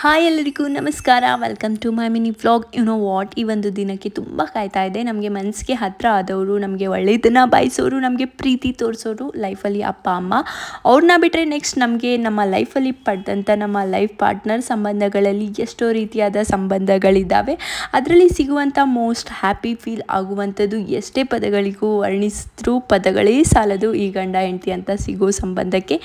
Hi ಎಲ್ಲರಿಗೂ ನಮಸ್ಕಾರ. Welcome to my mini vlog. You know what, ಈ ಒಂದು ದಿನಕ್ಕೆ ತುಂಬ ಕಾಯ್ತಾ ಇದೆ. ನಮಗೆ ಮನಸ್ಸಿಗೆ ಹತ್ತಿರ ಆದವರು, ನಮಗೆ ಒಳ್ಳೆಯದನ್ನು ಬಯಸೋರು, ನಮಗೆ ಪ್ರೀತಿ ತೋರಿಸೋರು ಲೈಫಲ್ಲಿ ಅಪ್ಪ ಅಮ್ಮ. ಅವ್ರನ್ನ ಬಿಟ್ಟರೆ ನೆಕ್ಸ್ಟ್ ನಮಗೆ ನಮ್ಮ ಲೈಫಲ್ಲಿ ಪಡೆದಂಥ ನಮ್ಮ ಲೈಫ್ ಪಾರ್ಟ್ನರ್ ಸಂಬಂಧಗಳಲ್ಲಿ ಎಷ್ಟೋ ರೀತಿಯಾದ ಸಂಬಂಧಗಳಿದ್ದಾವೆ. ಅದರಲ್ಲಿ ಸಿಗುವಂಥ ಮೋಸ್ಟ್ ಹ್ಯಾಪಿ ಫೀಲ್ ಆಗುವಂಥದ್ದು ಎಷ್ಟೇ ಪದಗಳಿಗೂ ವರ್ಣಿಸಿದ್ರೂ ಪದಗಳೇ ಸಾಲದು ಈ ಗಂಡ ಹೆಂಡತಿ ಅಂತ ಸಿಗೋ ಸಂಬಂಧಕ್ಕೆ.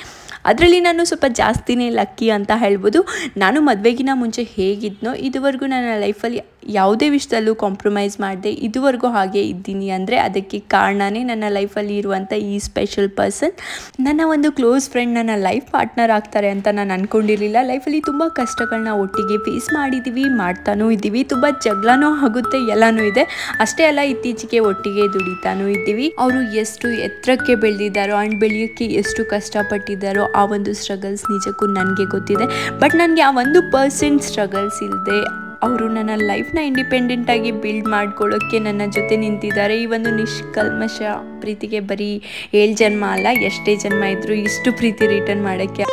ಅದರಲ್ಲಿ ನಾನು ಸ್ವಲ್ಪ ಜಾಸ್ತಿನೇ ಲಕ್ಕಿ ಅಂತ ಹೇಳ್ಬೋದು. ನಾನು ಮದುವೆಗಿನ ಮುಂಚೆ ಹೇಗಿದ್ನೋ ಇದುವರೆಗೂ ನನ್ನ ಲೈಫಲ್ಲಿ ಯಾವುದೇ ವಿಷಯದಲ್ಲೂ ಕಾಂಪ್ರಮೈಸ್ ಮಾಡದೆ ಇದುವರೆಗೂ ಹಾಗೆ ಇದ್ದೀನಿ ಅಂದರೆ ಅದಕ್ಕೆ ಕಾರಣನೇ ನನ್ನ ಲೈಫಲ್ಲಿ ಇರುವಂಥ ಈ ಸ್ಪೆಷಲ್ ಪರ್ಸನ್. ನನ್ನ ಒಂದು ಕ್ಲೋಸ್ ಫ್ರೆಂಡ್ ನನ್ನ ಲೈಫ್ ಪಾರ್ಟ್ನರ್ ಆಗ್ತಾರೆ ಅಂತ ನಾನು ಅಂದ್ಕೊಂಡಿರಲಿಲ್ಲ. ಲೈಫಲ್ಲಿ ತುಂಬ ಕಷ್ಟಗಳನ್ನ ಒಟ್ಟಿಗೆ ಫೇಸ್ ಮಾಡಿದ್ದೀವಿ, ಮಾಡ್ತಾನೂ ಇದ್ದೀವಿ. ತುಂಬ ಜಗಳನೂ ಆಗುತ್ತೆ, ಎಲ್ಲನೂ ಇದೆ. ಅಷ್ಟೇ ಅಲ್ಲ, ಇತ್ತೀಚೆಗೆ ಒಟ್ಟಿಗೆ ದುಡಿತಾನೂ ಇದ್ದೀವಿ. ಅವರು ಎಷ್ಟು ಎತ್ತರಕ್ಕೆ ಬೆಳೆದಿದ್ದಾರೋ ಆ್ಯಂಡ್ ಬೆಳೆಯೋಕ್ಕೆ ಎಷ್ಟು ಕಷ್ಟಪಟ್ಟಿದ್ದಾರೋ ಆ ಒಂದು ಸ್ಟ್ರಗಲ್ಸ್ ನಿಜಕ್ಕೂ ನನಗೆ ಗೊತ್ತಿದೆ. ಬಟ್ ನನಗೆ ಆ 1% ಸ್ಟ್ರಗಲ್ಸ್ ಇಲ್ಲದೆ ಅವರು ನನ್ನ ಲೈಫ್ನ ಇಂಡಿಪೆಂಡೆಂಟಾಗಿ ಬಿಲ್ಡ್ ಮಾಡ್ಕೊಳ್ಳೋಕ್ಕೆ ನನ್ನ ಜೊತೆ ನಿಂತಿದ್ದಾರೆ. ಈ ಒಂದು ನಿಷ್ಕಲ್ಮಶ ಪ್ರೀತಿಗೆ ಬರೀ 7 ಜನ್ಮ ಅಲ್ಲ, ಎಷ್ಟೇ ಜನ್ಮ ಇದ್ದರೂ ಇಷ್ಟು ಪ್ರೀತಿ ರಿಟರ್ನ್ ಮಾಡೋಕ್ಕೆ